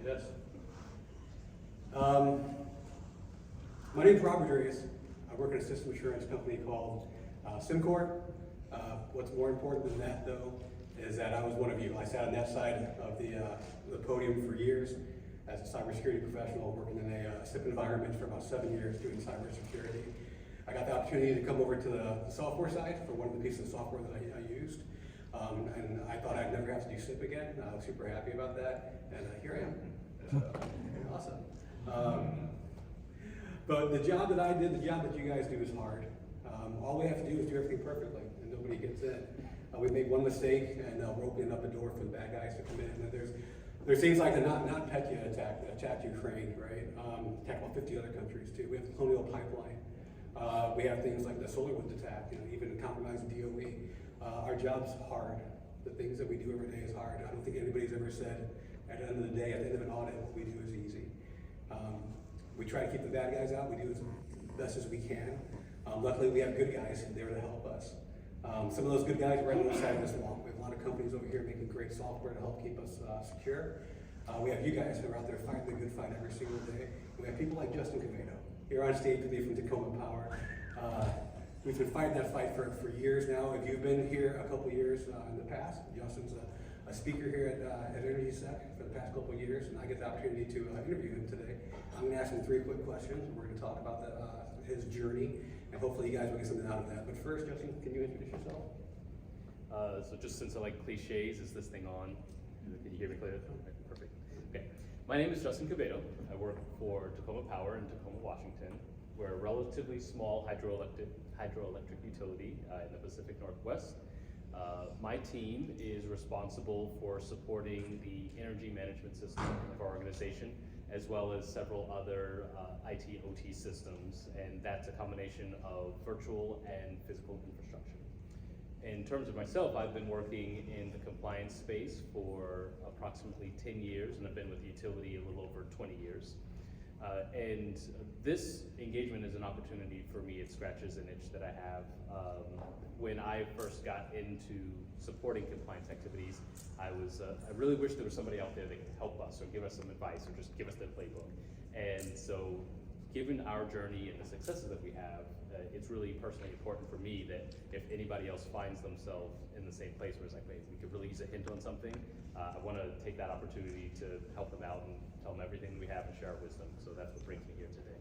Yes. My name's Robert Dries. I work at a system assurance company called SimCorp. What's more important than that, though, is that I was one of you. I sat on that side of the podium for years as a cybersecurity professional, working in a CIP environment for about 7 years doing cybersecurity. I got the opportunity to come over to the software side for one of the pieces of software that I used. And I thought I'd never have to do CIP again. I was super happy about that, and here I am. Awesome. But the job that I did, the job that you guys do is hard. All we have to do is do everything perfectly, and nobody gets in. We made one mistake, and we're opening up a door for the bad guys to come in. And there's things like the NotPetya attack that attacked Ukraine, right? Attacked about 50 other countries too. We have the Colonial Pipeline. We have things like the SolarWinds attack, even compromised DOE. Our job's hard. The things that we do every day is hard. I don't think anybody's ever said at the end of the day, at the end of an audit, what we do is easy. We try to keep the bad guys out. We do as best as we can. Luckily, we have good guys there to help us. Some of those good guys are right on the side of this wall. We have a lot of companies over here making great software to help keep us secure. We have you guys who are out there fighting the good fight every single day. We have people like Justin Cavedo here on stage with me from Tacoma Power. We've been fighting that fight for years now. If you've been here a couple years in the past, Justin's a speaker here at EnergySec for the past couple of years, and I get the opportunity to interview him today. I'm going to ask him 3 quick questions. We're going to talk about his journey, and hopefully you guys will get something out of that. But first, Justin, can you introduce yourself? So just since I like cliches, is this thing on? Can you hear me clearly? Okay, perfect. Okay. My name is Justin Cavedo. I work for Tacoma Power in Tacoma, Washington. We're a relatively small hydroelectric utility in the Pacific Northwest. My team is responsible for supporting the energy management system of our organization, as well as several other IT OT systems, and that's a combination of virtual and physical infrastructure. In terms of myself, I've been working in the compliance space for approximately 10 years, and I've been with the utility a little over 20 years. And this engagement is an opportunity for me. It scratches an itch that I have. When I first got into supporting compliance activities, I really wish there was somebody out there that could help us or give us some advice or just give us their playbook. And so, given our journey and the successes that we have, it's really personally important for me that if anybody else finds themselves in the same place where it's like, wait, we could really use a hint on something, I want to take that opportunity to help them out and tell them everything we have and share our wisdom. So that's what brings me here today.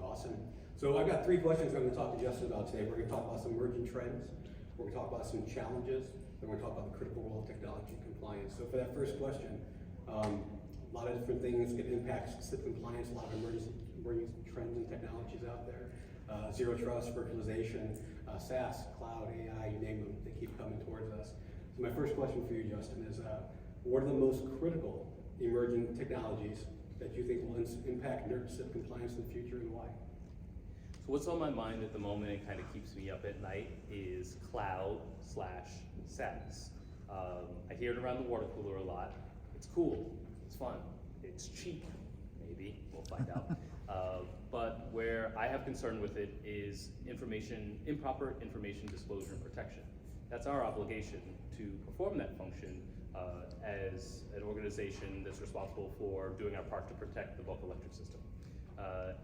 Awesome. So I've got 3 questions I'm going to talk to Justin about today. We're going to talk about some emerging trends. We're going to talk about some challenges. Then we're going to talk about the critical role of technology and compliance. So for that first question, a lot of different things that impact CIP compliance, a lot of emerging trends and technologies out there. Zero trust, virtualization, SaaS, cloud, AI, you name them, they keep coming towards us. So my first question for you, Justin, is what are the most critical emerging technologies that you think will impact NERC-CIP compliance in the future, and why? So what's on my mind at the moment and kind of keeps me up at night is cloud/SaaS. I hear it around the water cooler a lot. It's cool, it's fun, it's cheap, maybe, we'll find out. But where I have concern with it is improper information disclosure and protection. That's our obligation to perform that function as an organization that's responsible for doing our part to protect the bulk electric system.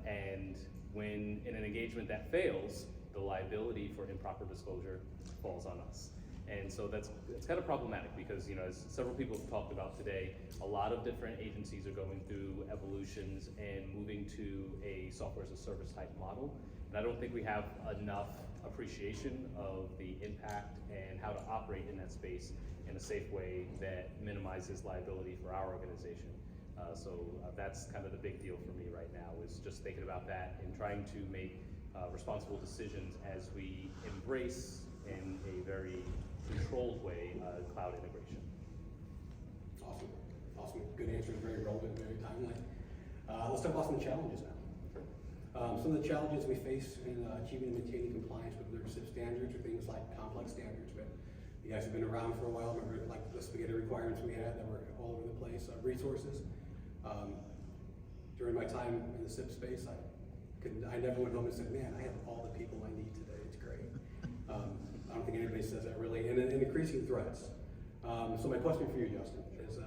And when in an engagement that fails, the liability for improper disclosure falls on us. And so that's kind of problematic because, as several people have talked about today, a lot of different agencies are going through evolutions and moving to a software as a service type model. And I don't think we have enough appreciation of the impact and how to operate in that space in a safe way that minimizes liability for our organization. So that's kind of the big deal for me right now, is just thinking about that and trying to make responsible decisions as we embrace in a very controlled way cloud integration. Awesome. Good answer, very relevant, very timely. Let's talk about some challenges now. Some of the challenges we face in achieving and maintaining compliance with NERC-CIP standards are things like complex standards. But you guys have been around for a while. Remember, like the spaghetti requirements we had that were all over the place. Resources. During my time in the CIP space, I never went home and said, "Man, I have all the people I need today. It's great." I don't think anybody says that really. And increasing threats. So my question for you, Justin, is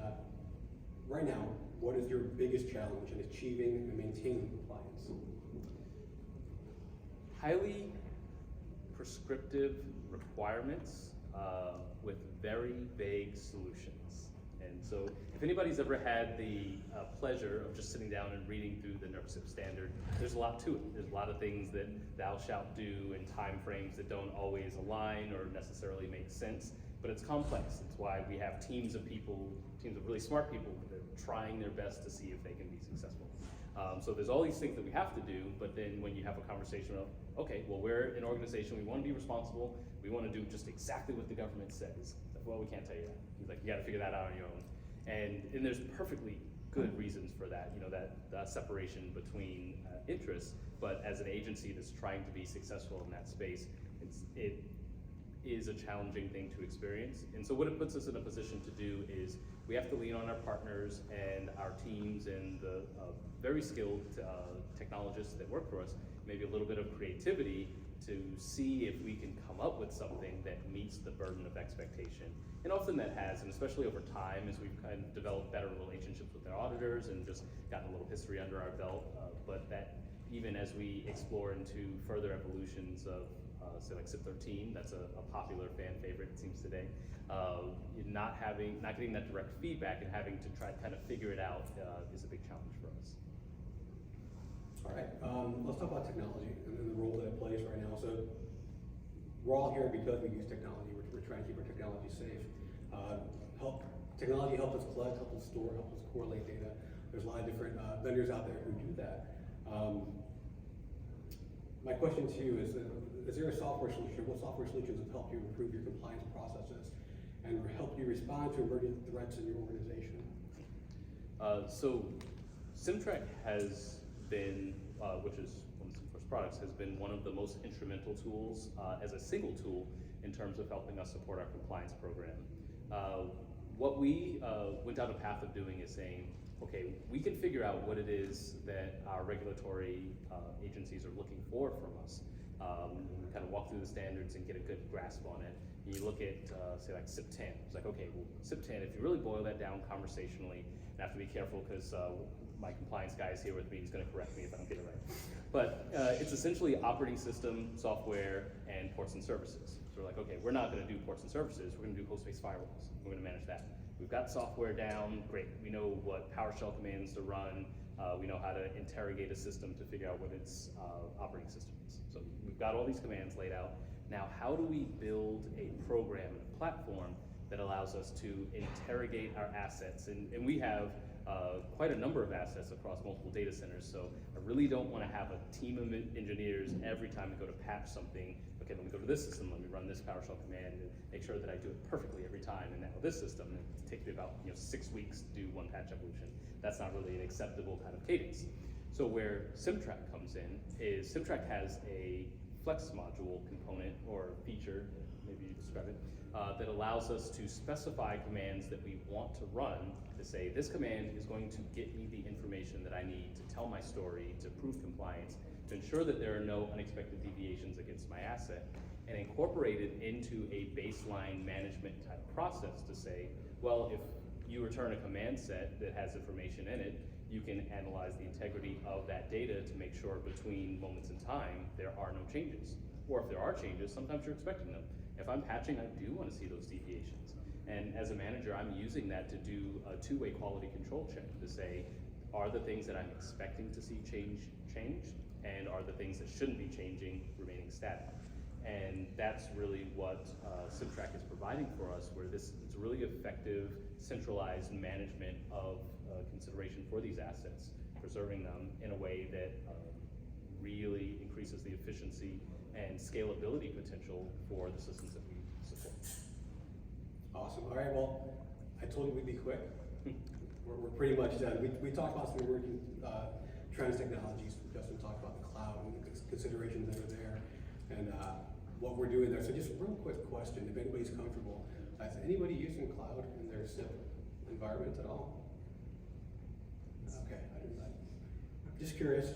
right now, what is your biggest challenge in achieving and maintaining compliance? Highly prescriptive requirements with very vague solutions. And so if anybody's ever had the pleasure of just sitting down and reading through the NERC-CIP standard, there's a lot to it. There's a lot of things that thou shalt do and time frames that don't always align or necessarily make sense, but it's complex. It's why we have teams of people, teams of really smart people that are trying their best to see if they can be successful. So there's all these things that we have to do, but then when you have a conversation of, okay, well, we're an organization, we want to be responsible, we want to do just exactly what the government says. It's like, well, we can't tell you that. He's like, you got to figure that out on your own. And there's perfectly good reasons for that, you know, that separation between interests, but as an agency that's trying to be successful in that space, it is a challenging thing to experience. And so what it puts us in a position to do is we have to lean on our partners and our teams and the very skilled technologists that work for us, maybe a little bit of creativity to see if we can come up with something that meets the burden of expectation. And often that has, and especially over time as we've kind of developed better relationships with our auditors and just gotten a little history under our belt, but that even as we explore into further evolutions of say like CIP 13, that's a popular fan favorite it seems today, not getting that direct feedback and having to try to kind of figure it out is a big challenge for us. All right, let's talk about technology and the role that it plays right now. So we're all here because we use technology. We're trying to keep our technology safe. Technology helps us collect, helps us store, helps us correlate data. There's a lot of different vendors out there who do that. My question to you is there a software solution? What software solutions have helped you improve your compliance processes and help you respond to emerging threats in your organization? So SimTrack has been, which is one of the first products, has been one of the most instrumental tools as a single tool in terms of helping us support our compliance program. What we went down a path of doing is saying, okay, we can figure out what it is that our regulatory agencies are looking for from us. We kind of walk through the standards and get a good grasp on it. And you look at, say, like CIP 10. It's like, okay, well, CIP 10, if you really boil that down conversationally, I have to be careful because my compliance guy is here with me. He's going to correct me if I don't get it right. But it's essentially operating system, software, and ports and services. So we're like, okay, we're not going to do ports and services. We're going to do host-based firewalls. We're going to manage that. We've got software down, great. We know what PowerShell commands to run. We know how to interrogate a system to figure out what its operating system is. So we've got all these commands laid out. Now, how do we build a program and a platform that allows us to interrogate our assets? And we have quite a number of assets across multiple data centers, so I really don't want to have a team of engineers every time we go to patch something. Okay, let me go to this system, let me run this PowerShell command and make sure that I do it perfectly every time. And now this system, it takes me about 6 weeks to do one patch evolution. That's not really an acceptable kind of cadence. So where SimTrack comes in is SimTrack has a Flex module component or feature, maybe you describe it, that allows us to specify commands that we want to run to say this command is going to get me the information that I need to tell my story, to prove compliance, to ensure that there are no unexpected deviations against my asset, and incorporate it into a baseline management type process to say, well, if you return a command set that has information in it, you can analyze the integrity of that data to make sure between moments in time there are no changes. Or if there are changes, sometimes you're expecting them. If I'm patching, I do want to see those deviations. And as a manager, I'm using that to do a two-way quality control check to say, are the things that I'm expecting to see changed, and are the things that shouldn't be changing remaining static? And that's really what SimTrack is providing for us, where it's a really effective, centralized management of consideration for these assets, preserving them in a way that really increases the efficiency and scalability potential for the systems that we support. Awesome. All right, well, I told you we'd be quick. We're pretty much done. We talked about some emerging trends, technologies. Justin talked about the cloud and the considerations that are there and what we're doing there. So just a real quick question, if anybody's comfortable. Is anybody using cloud in their SIP environment at all? Okay, I'm just curious.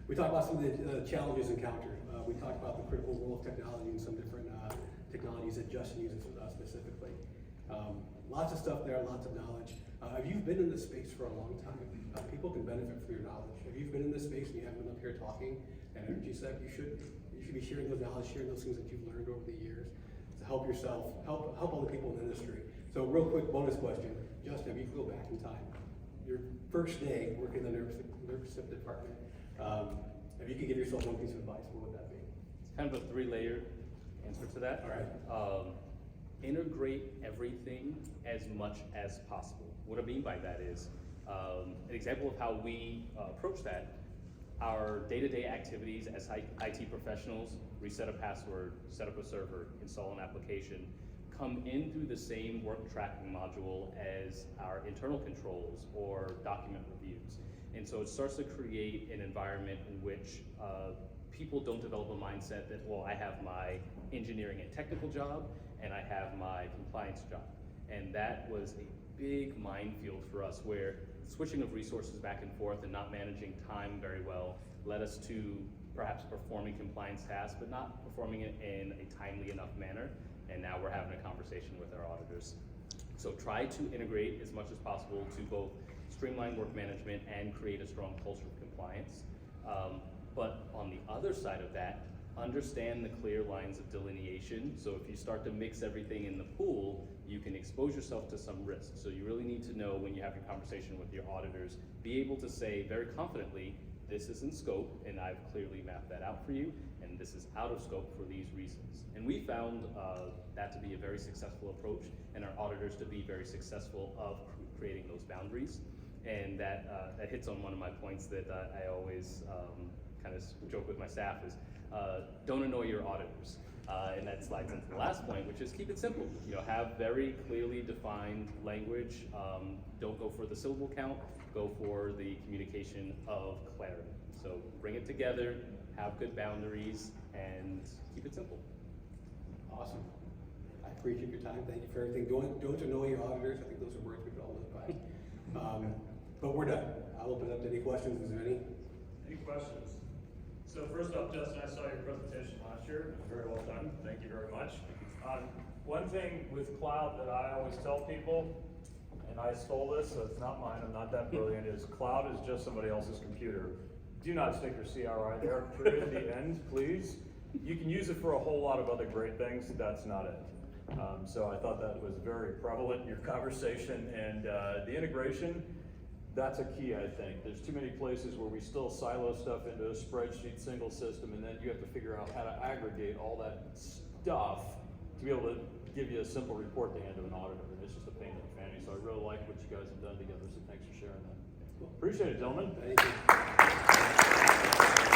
We talked about some of the challenges encountered. We talked about the critical role of technology and some different technologies that Justin uses specifically. Lots of stuff there, lots of knowledge. If you've been in this space for a long time, people can benefit from your knowledge. If you've been in this space and you haven't been up here talking at EnergySec, you should be sharing those knowledge, sharing those things that you've learned over the years to help yourself, help other people in the industry. So real quick bonus question, Justin, if you could go back in time, your first day working in the NERC-CIP department, if you could give yourself one piece of advice, what would that be? It's kind of a three-layered answer to that. All right. Integrate everything as much as possible. What I mean by that is, an example of how we approach that, our day-to-day activities as IT professionals, reset a password, set up a server, install an application, come in through the same work tracking module as our internal controls or document reviews. And so it starts to create an environment in which people don't develop a mindset that, well, I have my engineering and technical job and I have my compliance job. And that was a big minefield for us, where switching of resources back and forth and not managing time very well led us to perhaps performing compliance tasks, but not performing it in a timely enough manner. And now we're having a conversation with our auditors. So try to integrate as much as possible to both streamline work management and create a strong culture of compliance. But on the other side of that, understand the clear lines of delineation. So if you start to mix everything in the pool, you can expose yourself to some risk. So you really need to know, when you have your conversation with your auditors, be able to say very confidently, this is in scope and I've clearly mapped that out for you, and this is out of scope for these reasons. And we found that to be a very successful approach, and our auditors to be very successful of creating those boundaries. And that hits on one of my points that I always kind of joke with my staff is, don't annoy your auditors. And that slides into the last point, which is keep it simple. You know, have very clearly defined language. Don't go for the syllable count, go for the communication of clarity. So bring it together, have good boundaries, and keep it simple. Awesome. I appreciate your time. Thank you for everything. Don't annoy your auditors. I think those are words we could all live by. But we're done. I'll open it up to any questions. Is there any? Any questions? So first off, Justin, I saw your presentation last year. It was very well done. Thank you very much. One thing with cloud that I always tell people, and I stole this, so it's not mine, I'm not that brilliant, is cloud is just somebody else's computer. Do not stick your CRI there, put it at the end, please. You can use it for a whole lot of other great things, that's not it. So I thought that was very prevalent in your conversation, and the integration, that's a key, I think. There's too many places where we still silo stuff into a spreadsheet, single system, and then you have to figure out how to aggregate all that stuff to be able to give you a simple report at the end of an auditor. And it's just a pain in the fanny. So I really like what you guys have done together, so thanks for sharing that. Appreciate it, gentlemen. Thank you.